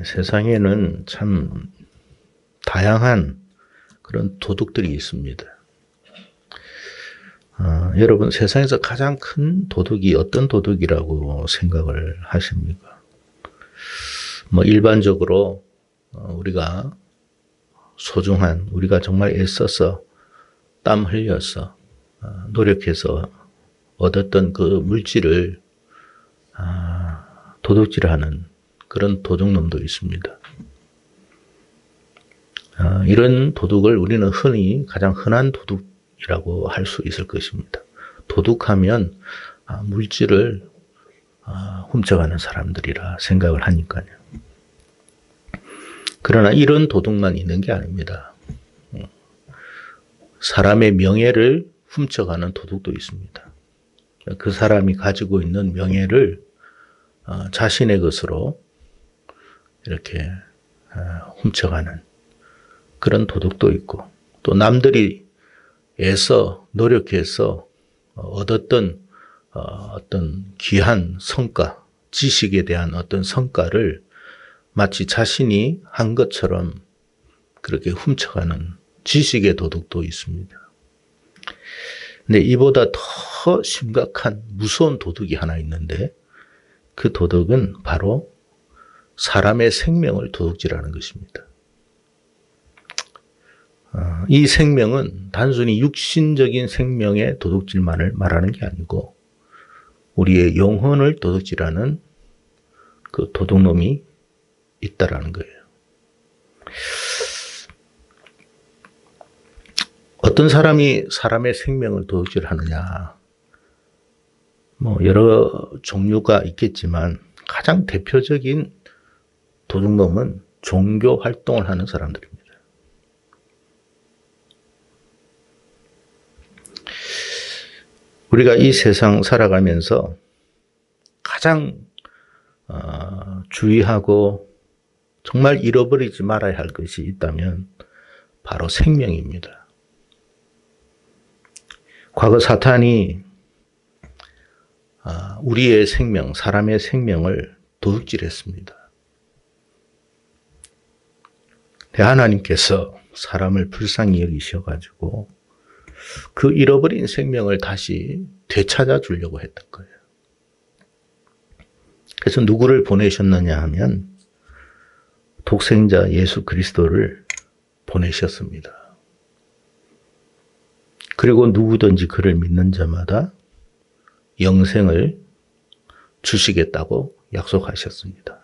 세상에는 참 다양한 그런 도둑들이 있습니다. 여러분, 세상에서 가장 큰 도둑이 어떤 도둑이라고 생각을 하십니까? 일반적으로 우리가 소중한, 우리가 정말 애써서 땀 흘려서 노력해서 얻었던 그 물질을 도둑질하는 그런 도둑놈도 있습니다. 이런 도둑을 우리는 흔히 가장 흔한 도둑이라고 할 수 있을 것입니다. 도둑하면 물질을 훔쳐가는 사람들이라 생각을 하니까요. 그러나 이런 도둑만 있는 게 아닙니다. 사람의 명예를 훔쳐가는 도둑도 있습니다. 그 사람이 가지고 있는 명예를 자신의 것으로 이렇게 훔쳐가는 그런 도둑도 있고, 또 남들이 애써 노력해서 얻었던 어떤 귀한 성과, 지식에 대한 어떤 성과를 마치 자신이 한 것처럼 그렇게 훔쳐가는 지식의 도둑도 있습니다. 근데 이보다 더 심각한 무서운 도둑이 하나 있는데, 그 도둑은 바로 사람의 생명을 도둑질하는 것입니다. 이 생명은 단순히 육신적인 생명의 도둑질만을 말하는 게 아니고 우리의 영혼을 도둑질하는 그 도둑놈이 있다라는 거예요. 어떤 사람이 사람의 생명을 도둑질하느냐? 여러 종류가 있겠지만 가장 대표적인 도둑놈은 종교 활동을 하는 사람들입니다. 우리가 이 세상 살아가면서 가장 주의하고 정말 잃어버리지 말아야 할 것이 있다면 바로 생명입니다. 과거 사탄이 우리의 생명, 사람의 생명을 도둑질했습니다. 하나님께서 사람을 불쌍히 여기셔가지고 그 잃어버린 생명을 다시 되찾아 주려고 했던 거예요. 그래서 누구를 보내셨느냐 하면 독생자 예수 그리스도를 보내셨습니다. 그리고 누구든지 그를 믿는 자마다 영생을 주시겠다고 약속하셨습니다.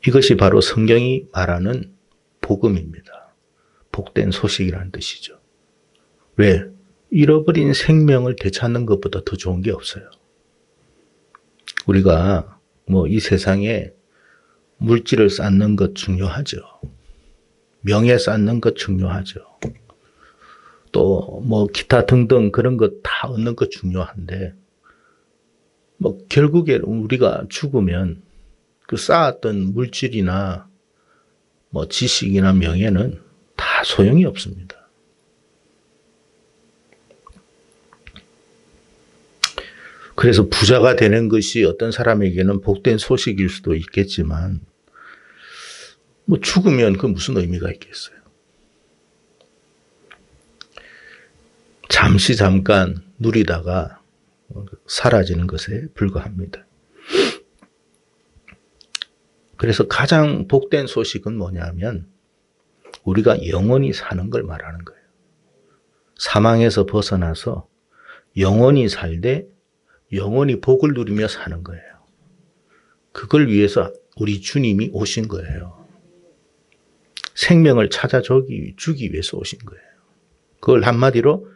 이것이 바로 성경이 말하는 복음입니다. 복된 소식이라는 뜻이죠. 왜? 잃어버린 생명을 되찾는 것보다 더 좋은 게 없어요. 우리가 이 세상에 물질을 쌓는 것 중요하죠. 명예 쌓는 것 중요하죠. 또 기타 등등 그런 것 다 얻는 것 중요한데 결국에 우리가 죽으면 그 쌓았던 물질이나 지식이나 명예는 다 소용이 없습니다. 그래서 부자가 되는 것이 어떤 사람에게는 복된 소식일 수도 있겠지만 죽으면 그 무슨 의미가 있겠어요? 잠깐 누리다가 사라지는 것에 불과합니다. 그래서 가장 복된 소식은 뭐냐면 우리가 영원히 사는 걸 말하는 거예요. 사망에서 벗어나서 영원히 살되 영원히 복을 누리며 사는 거예요. 그걸 위해서 우리 주님이 오신 거예요. 생명을 찾아주기 위해서 오신 거예요. 그걸 한마디로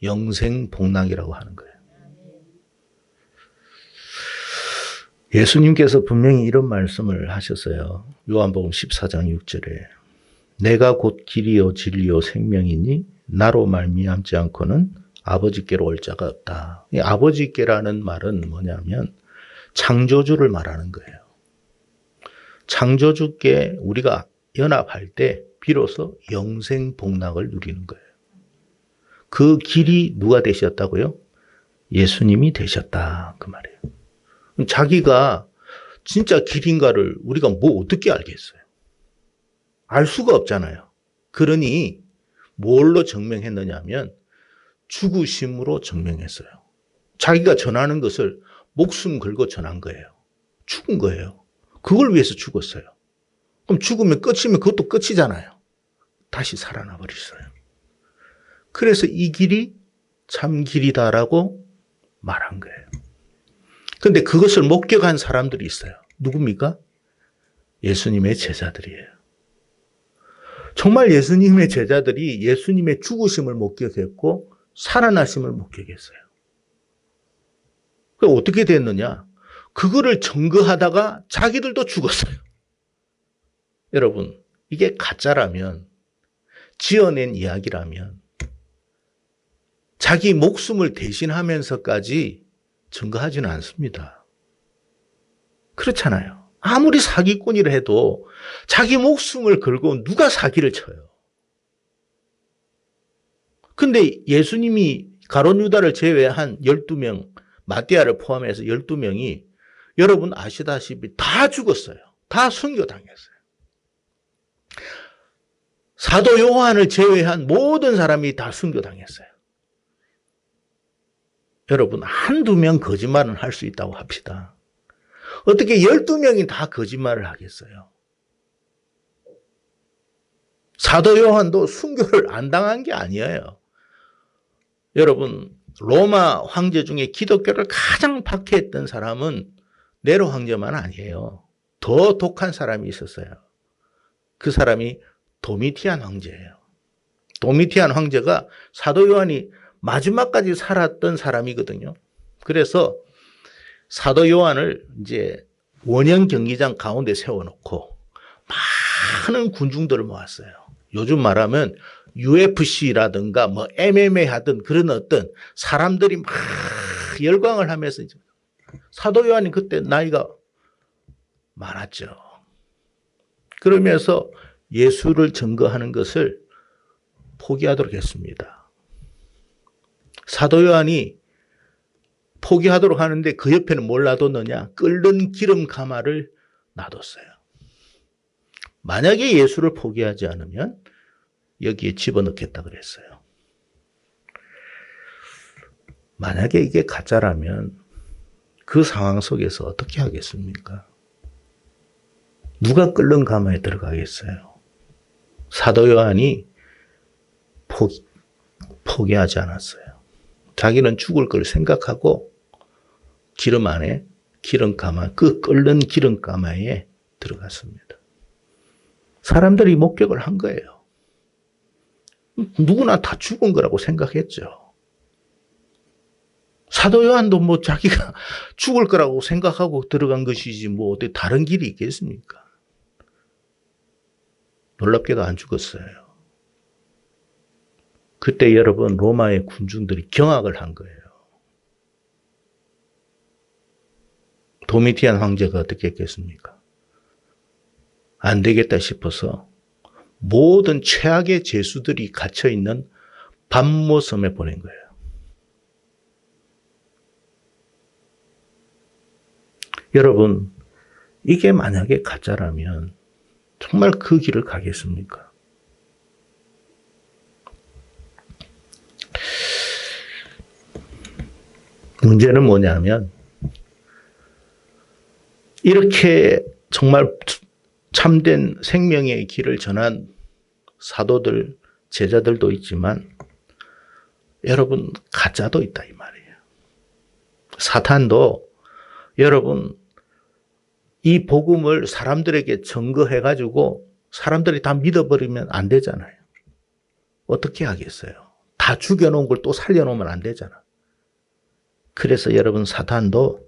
영생복락이라고 하는 거예요. 예수님께서 분명히 이런 말씀을 하셨어요. 요한복음 14장 6절에 내가 곧 길이요 진리요 생명이니 나로 말미암지 않고는 아버지께로 올 자가 없다. 이 아버지께라는 말은 뭐냐면 창조주를 말하는 거예요. 창조주께 우리가 연합할 때 비로소 영생복락을 누리는 거예요. 그 길이 누가 되셨다고요? 예수님이 되셨다 그 말이에요. 자기가 진짜 길인가를 우리가 뭐 어떻게 알겠어요? 알 수가 없잖아요. 그러니 뭘로 증명했느냐 하면 죽으심으로 증명했어요. 자기가 전하는 것을 목숨 걸고 전한 거예요. 죽은 거예요. 그걸 위해서 죽었어요. 그럼 죽으면 끝이면 그것도 끝이잖아요. 다시 살아나 버렸어요. 그래서 이 길이 참 길이다라고 말한 거예요. 그런데 그것을 목격한 사람들이 있어요. 누굽니까? 예수님의 제자들이에요. 정말 예수님의 제자들이 예수님의 죽으심을 목격했고 살아나심을 목격했어요. 그럼 어떻게 됐느냐? 그거를 증거하다가 자기들도 죽었어요. 여러분, 이게 가짜라면, 지어낸 이야기라면 자기 목숨을 대신하면서까지 증거하지는 않습니다. 그렇잖아요. 아무리 사기꾼이라 해도 자기 목숨을 걸고 누가 사기를 쳐요. 근데 예수님이 가룟 유다를 제외한 12명, 마띠아를 포함해서 12명이 여러분 아시다시피 다 죽었어요. 다 순교당했어요. 사도 요한을 제외한 모든 사람이 다 순교당했어요. 여러분, 한두 명 거짓말은 할 수 있다고 합시다. 어떻게 12명이 다 거짓말을 하겠어요? 사도 요한도 순교를 안 당한 게 아니에요. 여러분, 로마 황제 중에 기독교를 가장 박해했던 사람은 네로 황제만 아니에요. 더 독한 사람이 있었어요. 그 사람이 도미티안 황제예요. 도미티안 황제가 사도 요한이 마지막까지 살았던 사람이거든요. 그래서 사도 요한을 이제 원형 경기장 가운데 세워놓고 많은 군중들을 모았어요. 요즘 말하면 UFC라든가 뭐 MMA 하든 그런 어떤 사람들이 막 열광을 하면서 사도 요한이 그때 나이가 많았죠. 그러면서 예수를 증거하는 것을 포기하도록 했습니다. 사도 요한이 포기하도록 하는데 그 옆에는 뭘 놔뒀느냐? 끓는 기름 가마를 놔뒀어요. 만약에 예수를 포기하지 않으면 여기에 집어넣겠다 그랬어요. 만약에 이게 가짜라면 그 상황 속에서 어떻게 하겠습니까? 누가 끓는 가마에 들어가겠어요? 사도 요한이 포기하지 않았어요. 자기는 죽을 걸 생각하고 기름 안에 기름가마, 그 끓는 기름가마에 들어갔습니다. 사람들이 목격을 한 거예요. 누구나 다 죽은 거라고 생각했죠. 사도 요한도 뭐 자기가 죽을 거라고 생각하고 들어간 것이지 뭐 어디 다른 길이 있겠습니까? 놀랍게도 안 죽었어요. 그때 여러분 로마의 군중들이 경악을 한 거예요. 도미티안 황제가 어떻게 했겠습니까? 안 되겠다 싶어서 모든 최악의 죄수들이 갇혀있는 밤모섬에 보낸 거예요. 여러분, 이게 만약에 가짜라면 정말 그 길을 가겠습니까? 문제는 뭐냐면 이렇게 정말 참된 생명의 길을 전한 사도들, 제자들도 있지만 여러분 가짜도 있다 이 말이에요. 사탄도 여러분 이 복음을 사람들에게 증거해가지고 사람들이 다 믿어버리면 안 되잖아요. 어떻게 하겠어요? 다 죽여놓은 걸 또 살려놓으면 안 되잖아. 그래서 여러분 사탄도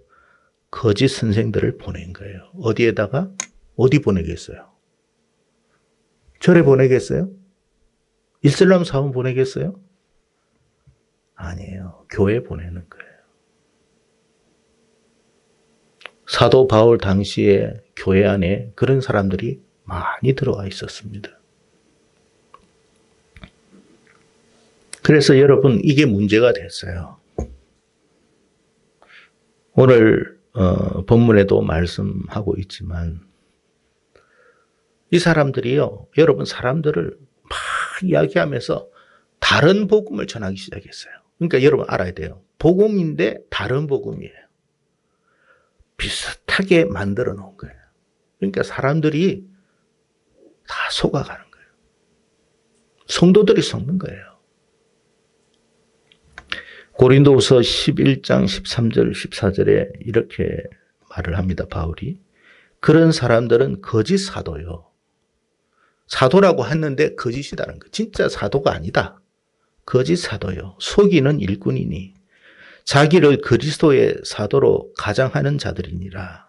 거짓 선생들을 보낸 거예요. 어디에다가? 어디 보내겠어요? 절에 보내겠어요? 이슬람 사원 보내겠어요? 아니에요. 교회 보내는 거예요. 사도 바울 당시에 교회 안에 그런 사람들이 많이 들어와 있었습니다. 그래서 여러분 이게 문제가 됐어요. 오늘 본문에도 말씀하고 있지만 이 사람들이요, 여러분 사람들을 막 이야기하면서 다른 복음을 전하기 시작했어요. 그러니까 여러분 알아야 돼요. 복음인데 다른 복음이에요. 비슷하게 만들어 놓은 거예요. 그러니까 사람들이 다 속아가는 거예요. 성도들이 속는 거예요. 고린도후서 11장 13절 14절에 이렇게 말을 합니다. 바울이. 그런 사람들은 거짓 사도요. 사도라고 했는데 거짓이라는 거. 진짜 사도가 아니다. 거짓 사도요. 속이는 일꾼이니 자기를 그리스도의 사도로 가장하는 자들이니라.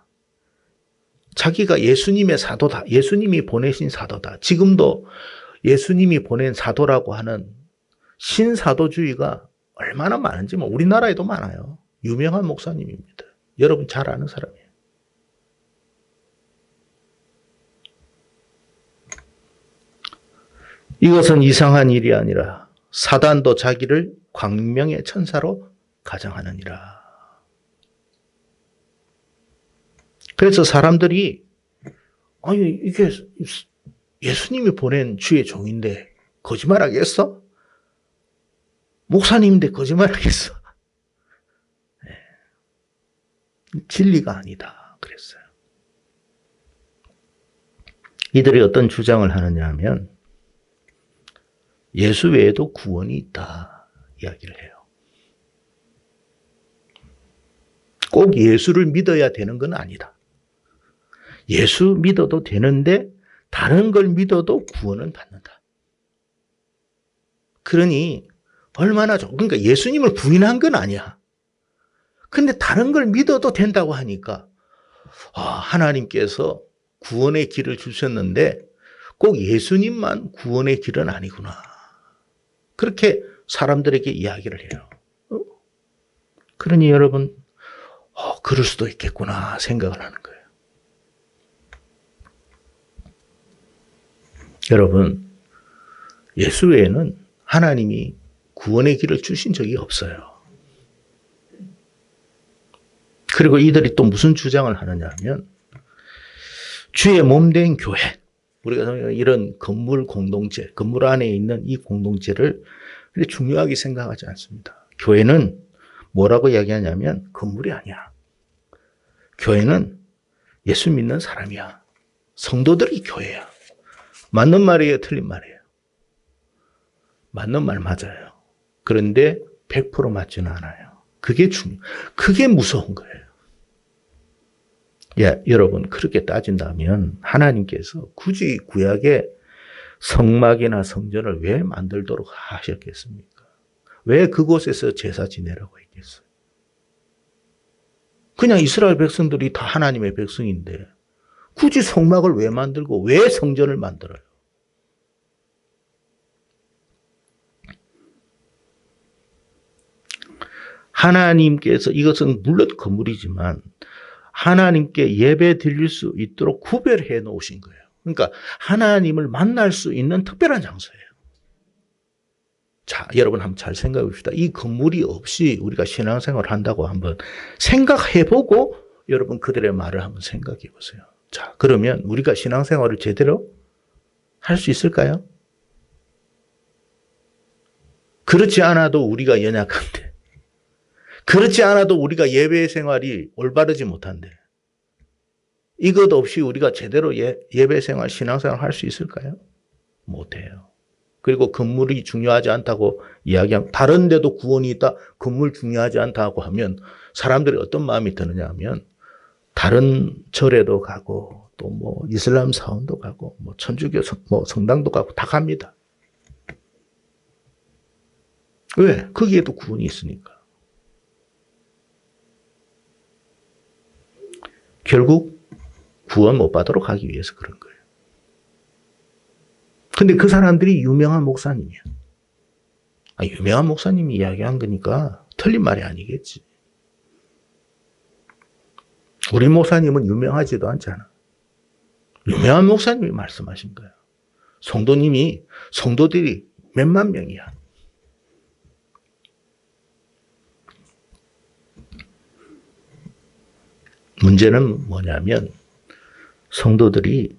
자기가 예수님의 사도다. 예수님이 보내신 사도다. 지금도 예수님이 보낸 사도라고 하는 신사도주의가 얼마나 많은지 뭐 우리나라에도 많아요. 유명한 목사님입니다. 여러분 잘 아는 사람이에요. 이것은 이상한 일이 아니라 사단도 자기를 광명의 천사로 가장하느니라. 그래서 사람들이 아니 이게 예수님이 보낸 주의 종인데 거짓말하겠어? 목사님인데 거짓말하겠어? 네. 진리가 아니다 그랬어요. 이들이 어떤 주장을 하느냐 하면 예수 외에도 구원이 있다 이야기를 해요. 꼭 예수를 믿어야 되는 건 아니다. 예수 믿어도 되는데 다른 걸 믿어도 구원은 받는다. 그러니 얼마나 좋 그러니까 예수님을 부인한 건 아니야. 근데 다른 걸 믿어도 된다고 하니까 하나님께서 구원의 길을 주셨는데 꼭 예수님만 구원의 길은 아니구나. 그렇게 사람들에게 이야기를 해요. 그러니 여러분 그럴 수도 있겠구나 생각을 하는 거예요. 여러분 예수 외에는 하나님이 구원의 길을 주신 적이 없어요. 그리고 이들이 또 무슨 주장을 하느냐 하면 주의 몸된 교회, 우리가 이런 건물 공동체, 건물 안에 있는 이 공동체를 중요하게 생각하지 않습니다. 교회는 뭐라고 이야기하냐면 건물이 아니야. 교회는 예수 믿는 사람이야. 성도들이 교회야. 맞는 말이에요? 틀린 말이에요? 맞는 말 맞아요. 그런데 100% 맞지는 않아요. 그게 무서운 거예요. 여러분 그렇게 따진다면 하나님께서 굳이 구약에 성막이나 성전을 왜 만들도록 하셨겠습니까? 왜 그곳에서 제사 지내라고 했겠어요? 그냥 이스라엘 백성들이 다 하나님의 백성인데 굳이 성막을 왜 만들고 왜 성전을 만들어요? 하나님께서 이것은 물론 건물이지만 하나님께 예배 드릴 수 있도록 구별해 놓으신 거예요. 그러니까 하나님을 만날 수 있는 특별한 장소예요. 자, 여러분 한번 잘 생각해 봅시다. 이 건물이 없이 우리가 신앙생활을 한다고 한번 생각해 보고 여러분 그들의 말을 한번 생각해 보세요. 자, 그러면 우리가 신앙생활을 제대로 할 수 있을까요? 그렇지 않아도 우리가 연약한데, 그렇지 않아도 우리가 예배 생활이 올바르지 못한데, 이것 없이 우리가 제대로 예배 생활, 신앙생활 할 수 있을까요? 못해요. 그리고 건물이 중요하지 않다고 이야기하면, 다른 데도 구원이 있다, 건물 중요하지 않다고 하면 사람들이 어떤 마음이 드느냐 하면 다른 절에도 가고 또 뭐 이슬람 사원도 가고 뭐 천주교 성당도 가고 다 갑니다. 왜? 거기에도 구원이 있으니까. 결국 구원 못 받도록 하기 위해서 그런 거예요. 근데 그 사람들이 유명한 목사님이야. 유명한 목사님이 이야기한 거니까 틀린 말이 아니겠지. 우리 목사님은 유명하지도 않잖아. 유명한 목사님이 말씀하신 거야. 성도들이 몇만 명이야. 문제는 뭐냐면 성도들이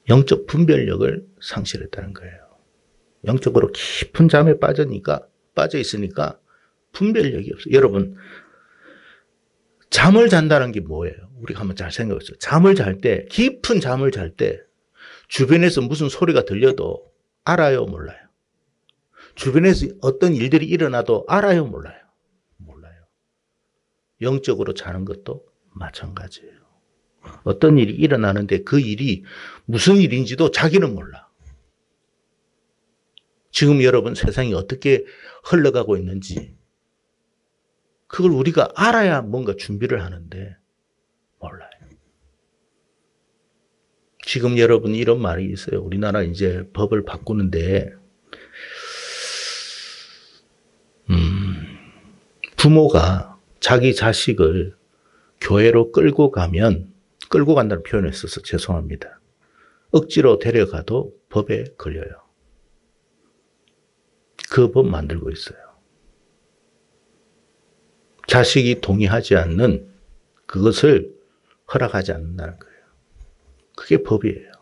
영적 분별력을 상실했다는 거예요. 영적으로 깊은 잠에 빠져 있으니까 분별력이 없어요. 여러분, 잠을 잔다는 게 뭐예요? 우리가 한번 잘 생각해보세요. 깊은 잠을 잘 때 주변에서 무슨 소리가 들려도 알아요, 몰라요? 주변에서 어떤 일들이 일어나도 알아요, 몰라요? 몰라요. 영적으로 자는 것도 마찬가지예요. 어떤 일이 일어나는데 그 일이 무슨 일인지도 자기는 몰라. 지금 여러분 세상이 어떻게 흘러가고 있는지 그걸 우리가 알아야 뭔가 준비를 하는데 몰라요. 지금 여러분 이런 말이 있어요. 우리나라 이제 법을 바꾸는데 부모가 자기 자식을 교회로 끌고 간다는 표현을 써서 죄송합니다. 억지로 데려가도 법에 걸려요. 그 법 만들고 있어요. 자식이 동의하지 않는 그것을 허락하지 않는다는 거예요. 그게 법이에요.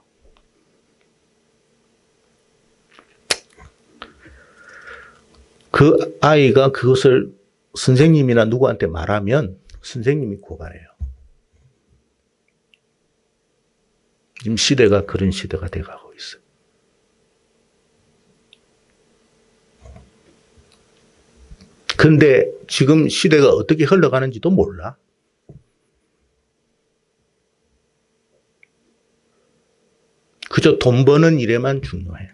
그 아이가 그것을 선생님이나 누구한테 말하면 선생님이 고발해요. 지금 시대가 그런 시대가 돼가고 있어요. 근데 지금 시대가 어떻게 흘러가는지도 몰라. 그저 돈 버는 일에만 중요해.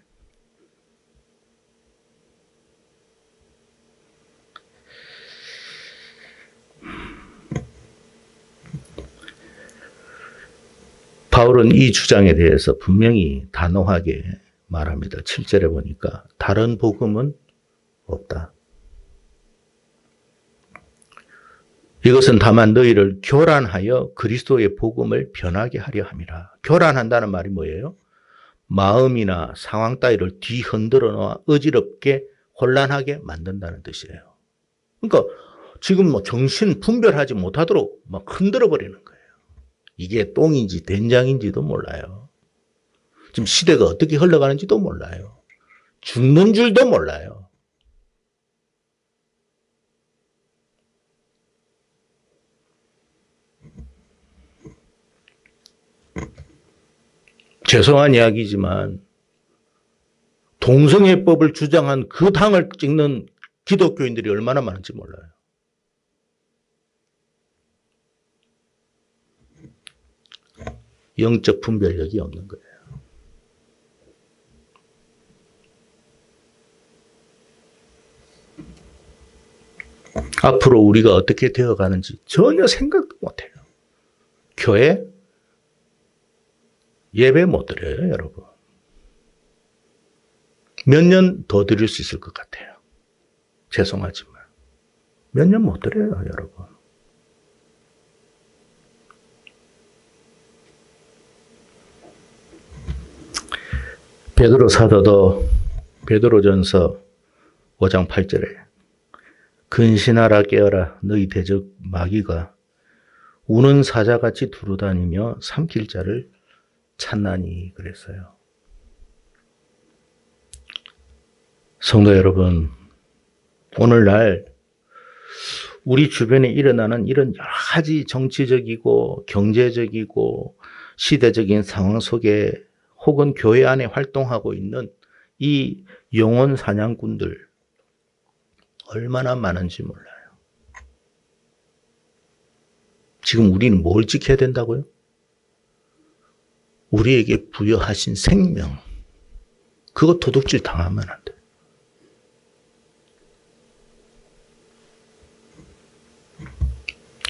바울은 이 주장에 대해서 분명히 단호하게 말합니다. 7절에 보니까 다른 복음은 없다. 이것은 다만 너희를 교란하여 그리스도의 복음을 변하게 하려 함이라. 교란한다는 말이 뭐예요? 마음이나 상황 따위를 뒤흔들어 놓아 어지럽게 혼란하게 만든다는 뜻이에요. 그러니까 지금 뭐 정신 분별하지 못하도록 막 흔들어 버리는 거예요. 이게 똥인지 된장인지도 몰라요. 지금 시대가 어떻게 흘러가는지도 몰라요. 죽는 줄도 몰라요. 죄송한 이야기지만 동성애법을 주장한 그 당을 찍는 기독교인들이 얼마나 많은지 몰라요. 영적 분별력이 없는 거예요. 앞으로 우리가 어떻게 되어가는지 전혀 생각도 못해요. 교회 예배 못 드려요, 여러분. 몇 년 더 드릴 수 있을 것 같아요. 죄송하지만. 몇 년 못 드려요, 여러분. 베드로 사도도 베드로전서 5장 8절에 근신하라 깨어라 너희 대적 마귀가 우는 사자같이 두루다니며 삼킬 자를 찾나니 그랬어요. 성도 여러분, 오늘날 우리 주변에 일어나는 이런 여러 가지 정치적이고 경제적이고 시대적인 상황 속에 혹은 교회 안에 활동하고 있는 이 영혼 사냥꾼들 얼마나 많은지 몰라요. 지금 우리는 뭘 지켜야 된다고요? 우리에게 부여하신 생명, 그거 도둑질 당하면 안 돼.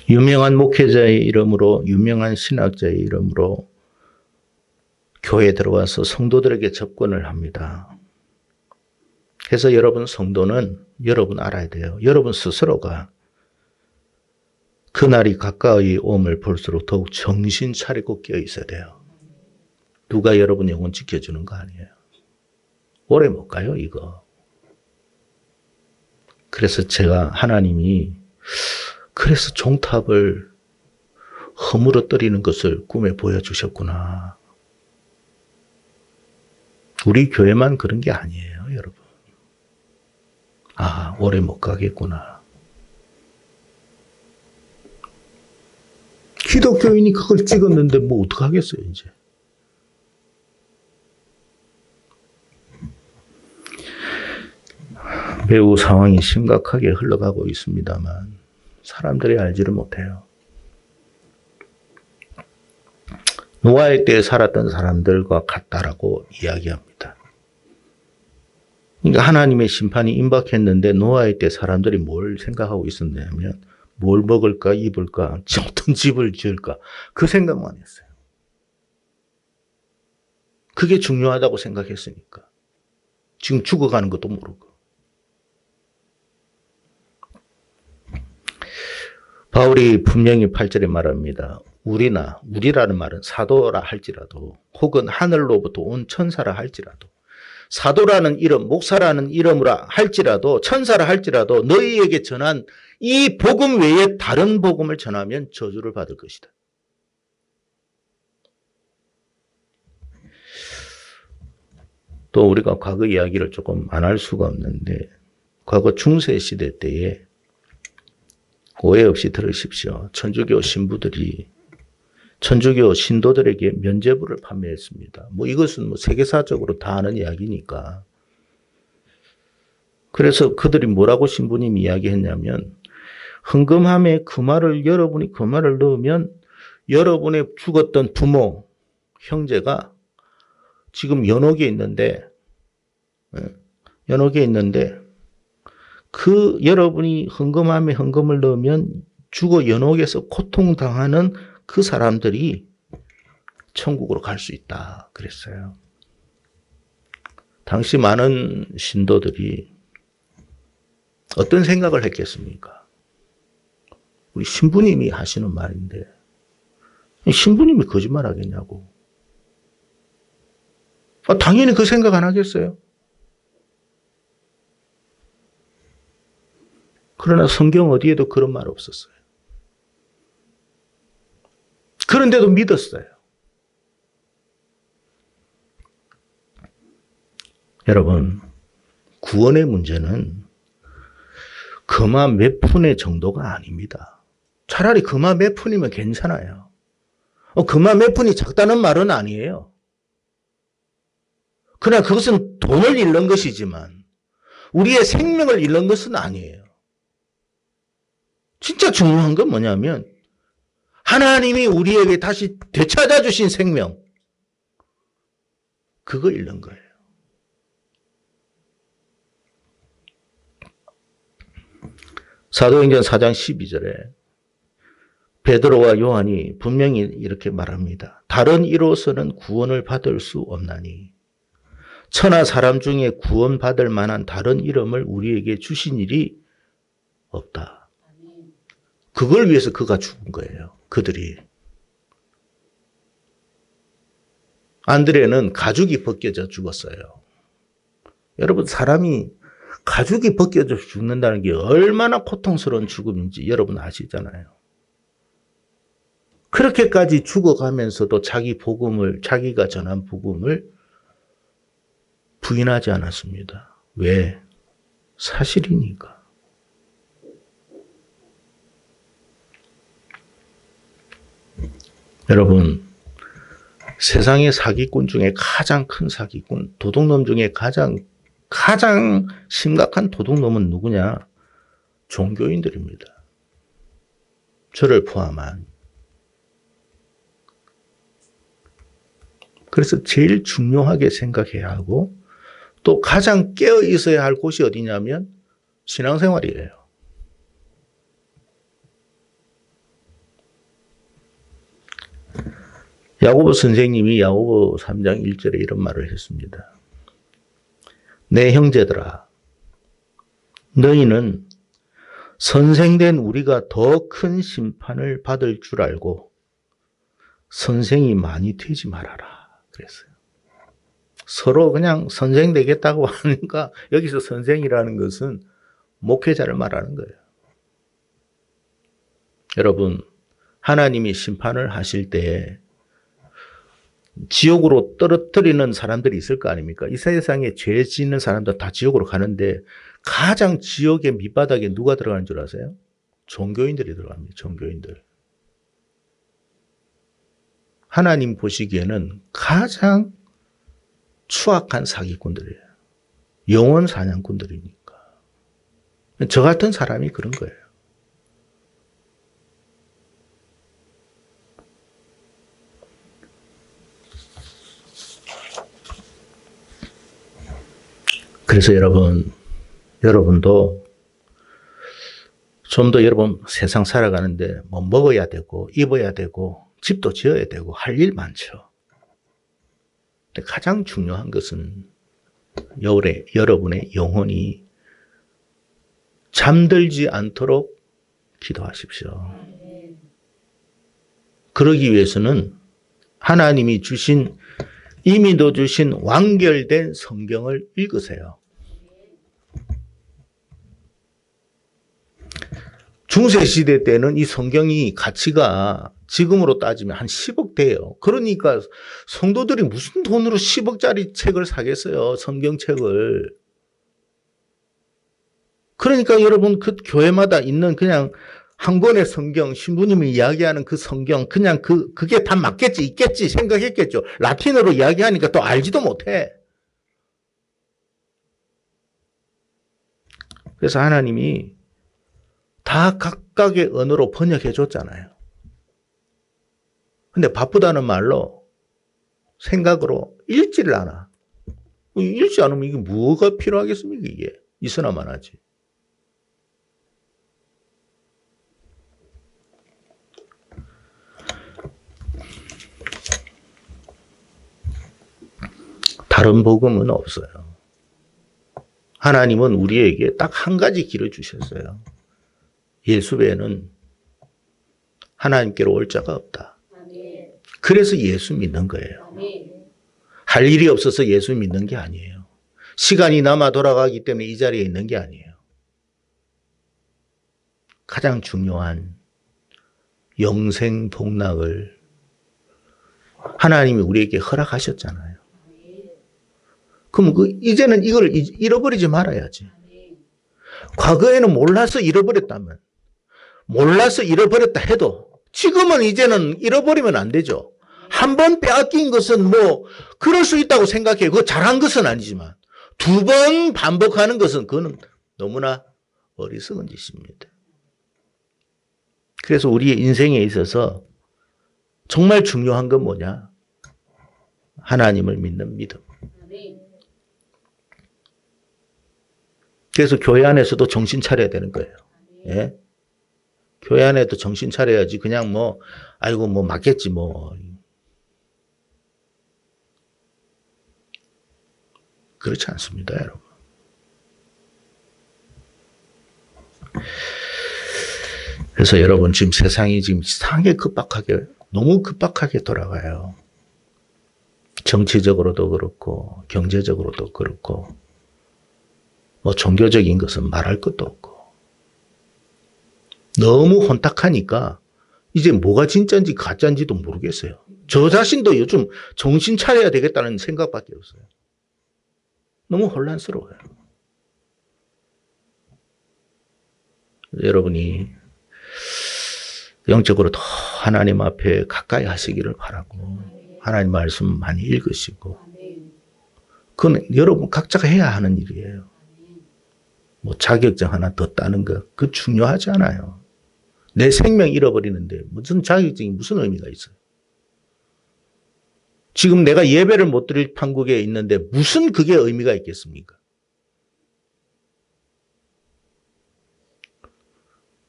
유명한 목회자의 이름으로, 유명한 신학자의 이름으로 교회에 들어와서 성도들에게 접근을 합니다. 그래서 여러분 성도는 여러분 알아야 돼요. 여러분 스스로가 그날이 가까이 옴을 볼수록 더욱 정신 차리고 깨어 있어야 돼요. 누가 여러분 영혼 지켜주는 거 아니에요. 오래 못 가요, 이거. 그래서 제가 하나님이 그래서 종탑을 허물어뜨리는 것을 꿈에 보여주셨구나. 우리 교회만 그런 게 아니에요, 여러분. 아, 오래 못 가겠구나. 기독교인이 그걸 찍었는데 뭐 어떡하겠어요, 이제. 매우 상황이 심각하게 흘러가고 있습니다만 사람들이 알지를 못해요. 노아의 때에 살았던 사람들과 같다라고 이야기합니다. 그러니까 하나님의 심판이 임박했는데 노아의 때 사람들이 뭘 생각하고 있었냐면 뭘 먹을까 입을까 어떤 집을 지을까 그 생각만 했어요. 그게 중요하다고 생각했으니까. 지금 죽어가는 것도 모르고. 바울이 분명히 8절에 말합니다. 우리라는 말은 사도라 할지라도 혹은 하늘로부터 온 천사라 할지라도 사도라는 이름, 목사라는 이름으로 할지라도 천사라 할지라도 너희에게 전한 이 복음 외에 다른 복음을 전하면 저주를 받을 것이다. 또 우리가 과거 이야기를 조금 안 할 수가 없는데 과거 중세시대 때에 오해 없이 들으십시오. 천주교 신부들이 천주교 신도들에게 면죄부를 판매했습니다. 이것은 세계사적으로 다 아는 이야기니까. 그래서 그들이 뭐라고 신부님이 이야기했냐면 헌금함에 여러분이 그 말을 넣으면 여러분의 죽었던 부모, 형제가 지금 연옥에 있는데 그 여러분이 헌금함에 헌금을 넣으면 죽어 연옥에서 고통당하는 그 사람들이 천국으로 갈 수 있다 그랬어요. 당시 많은 신도들이 어떤 생각을 했겠습니까? 우리 신부님이 하시는 말인데 신부님이 거짓말 하겠냐고. 당연히 그 생각 안 하겠어요? 그러나 성경 어디에도 그런 말 없었어요. 그런데도 믿었어요. 여러분, 구원의 문제는 금화 몇 푼의 정도가 아닙니다. 차라리 금화 몇 푼이면 괜찮아요. 금화 몇 푼이 작다는 말은 아니에요. 그러나 그것은 돈을 잃는 것이지만 우리의 생명을 잃는 것은 아니에요. 진짜 중요한 건 뭐냐면 하나님이 우리에게 다시 되찾아 주신 생명, 그거 잃는 거예요. 사도행전 4장 12절에 베드로와 요한이 분명히 이렇게 말합니다. 다른 이로서는 구원을 받을 수 없나니 천하 사람 중에 구원받을 만한 다른 이름을 우리에게 주신 일이 없다. 그걸 위해서 그가 죽은 거예요. 그들이. 안드레는 가죽이 벗겨져 죽었어요. 여러분, 사람이 가죽이 벗겨져 죽는다는 게 얼마나 고통스러운 죽음인지 여러분 아시잖아요. 그렇게까지 죽어가면서도 자기가 전한 복음을 부인하지 않았습니다. 왜? 사실이니까. 여러분, 세상의 사기꾼 중에 가장 큰 사기꾼, 도둑놈 중에 가장 심각한 도둑놈은 누구냐? 종교인들입니다. 저를 포함한. 그래서 제일 중요하게 생각해야 하고 또 가장 깨어 있어야 할 곳이 어디냐면 신앙생활이에요. 야고보 선생님이 야고보 3장 1절에 이런 말을 했습니다. 내 형제들아, 너희는 선생된 우리가 더 큰 심판을 받을 줄 알고 선생이 많이 되지 말아라 그랬어요. 서로 그냥 선생 되겠다고 하니까 여기서 선생이라는 것은 목회자를 말하는 거예요. 여러분, 하나님이 심판을 하실 때 지옥으로 떨어뜨리는 사람들이 있을 거 아닙니까? 이 세상에 죄 짓는 사람들 다 지옥으로 가는데 가장 지옥의 밑바닥에 누가 들어가는 줄 아세요? 종교인들이 들어갑니다. 종교인들. 하나님 보시기에는 가장 추악한 사기꾼들이에요. 영혼 사냥꾼들이니까. 저 같은 사람이 그런 거예요. 그래서 여러분도 좀 더 여러분 세상 살아가는데 뭐 먹어야 되고 입어야 되고 집도 지어야 되고 할 일 많죠. 근데 가장 중요한 것은 여러분의 영혼이 잠들지 않도록 기도하십시오. 그러기 위해서는 하나님이 주신 이미도 주신 완결된 성경을 읽으세요. 중세시대 때는 이 성경이 가치가 지금으로 따지면 한 10억 돼요. 그러니까 성도들이 무슨 돈으로 10억짜리 책을 사겠어요. 성경책을. 그러니까 여러분 그 교회마다 있는 그냥 한 권의 성경, 신부님이 이야기하는 그 성경 그냥 그게 다 맞겠지 있겠지 생각했겠죠. 라틴어로 이야기하니까 또 알지도 못해. 그래서 하나님이 다 각각의 언어로 번역해 줬잖아요. 근데 바쁘다는 말로 생각으로 읽지를 않아. 읽지 않으면 이게 뭐가 필요하겠습니까? 이게 있으나만 하지. 다른 복음은 없어요. 하나님은 우리에게 딱 한 가지 길을 주셨어요. 예수 외에는 하나님께로 올 자가 없다. 그래서 예수 믿는 거예요. 할 일이 없어서 예수 믿는 게 아니에요. 시간이 남아 돌아가기 때문에 이 자리에 있는 게 아니에요. 가장 중요한 영생 복락을 하나님이 우리에게 허락하셨잖아요. 그럼 이제는 이걸 잃어버리지 말아야지. 과거에는 몰라서 잃어버렸다면, 몰라서 잃어버렸다 해도 지금은 이제는 잃어버리면 안 되죠. 한 번 빼앗긴 것은 뭐 그럴 수 있다고 생각해요. 그거 잘한 것은 아니지만 두 번 반복하는 것은 그거는 너무나 어리석은 짓입니다. 그래서 우리의 인생에 있어서 정말 중요한 건 뭐냐? 하나님을 믿는 믿음. 그래서 교회 안에서도 정신 차려야 되는 거예요. 예? 교회 안에도 정신 차려야지 그냥 뭐 아이고 뭐 맞겠지 뭐. 그렇지 않습니다, 여러분. 그래서 여러분 지금 세상이 지금 이상하게 급박하게 너무 급박하게 돌아가요. 정치적으로도 그렇고 경제적으로도 그렇고 뭐 종교적인 것은 말할 것도 없고 너무 혼탁하니까 이제 뭐가 진짜인지 가짜인지도 모르겠어요. 저 자신도 요즘 정신 차려야 되겠다는 생각밖에 없어요. 너무 혼란스러워요. 여러분이 영적으로 더 하나님 앞에 가까이 하시기를 바라고 하나님 말씀 많이 읽으시고 그건 여러분 각자가 해야 하는 일이에요. 뭐 자격증 하나 더 따는 거 그 중요하지 않아요. 내 생명 잃어버리는데 무슨 자격증이 무슨 의미가 있어요. 지금 내가 예배를 못 드릴 판국에 있는데 무슨 그게 의미가 있겠습니까?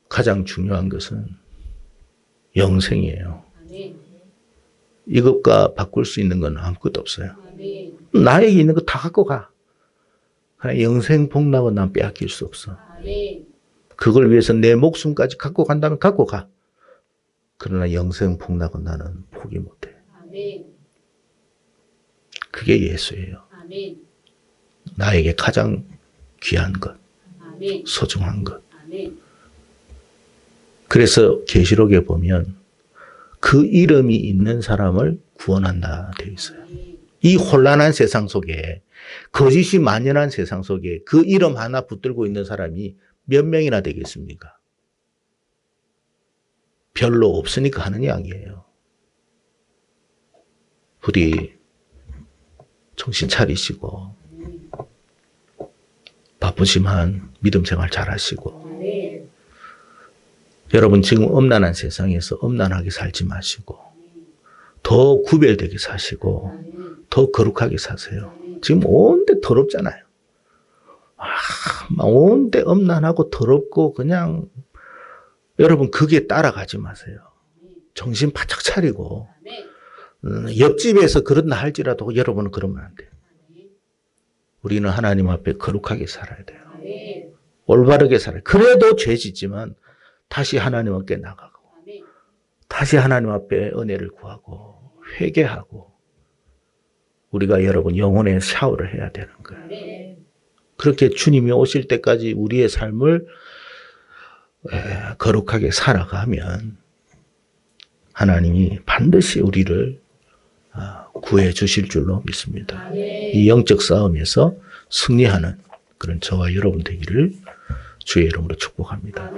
가장 중요한 것은 영생이에요. 이것과 바꿀 수 있는 건 아무것도 없어요. 나에게 있는 거 다 갖고 가. 그러나 영생 복락은 난 빼앗길 수 없어. 그걸 위해서 내 목숨까지 갖고 간다면 갖고 가. 그러나 영생 복락은 나는 포기 못해. 그게 예수예요. 나에게 가장 귀한 것, 소중한 것. 그래서 계시록에 보면 그 이름이 있는 사람을 구원한다 되어 있어요. 이 혼란한 세상 속에, 거짓이 만연한 세상 속에 그 이름 하나 붙들고 있는 사람이 몇 명이나 되겠습니까? 별로 없으니까 하는 이야기예요. 부디 정신 차리시고 바쁘지만 믿음 생활 잘하시고, 여러분 지금 엄난한 세상에서 엄난하게 살지 마시고 더 구별되게 사시고 더 거룩하게 사세요. 지금 온데 더럽잖아요. 온데 엄난하고 더럽고 그냥, 여러분 그게 따라가지 마세요. 정신 바짝 차리고, 옆집에서 그런다 할지라도 여러분은 그러면 안 돼요. 우리는 하나님 앞에 거룩하게 살아야 돼요. 올바르게 살아요. 그래도 죄 짓지만 다시 하나님 앞에 나가고 다시 하나님 앞에 은혜를 구하고 회개하고, 우리가 여러분 영혼의 샤워를 해야 되는 거예요. 그렇게 주님이 오실 때까지 우리의 삶을 거룩하게 살아가면 하나님이 반드시 우리를 구해 주실 줄로 믿습니다. 이 영적 싸움에서 승리하는 그런 저와 여러분 되기를 주의 이름으로 축복합니다.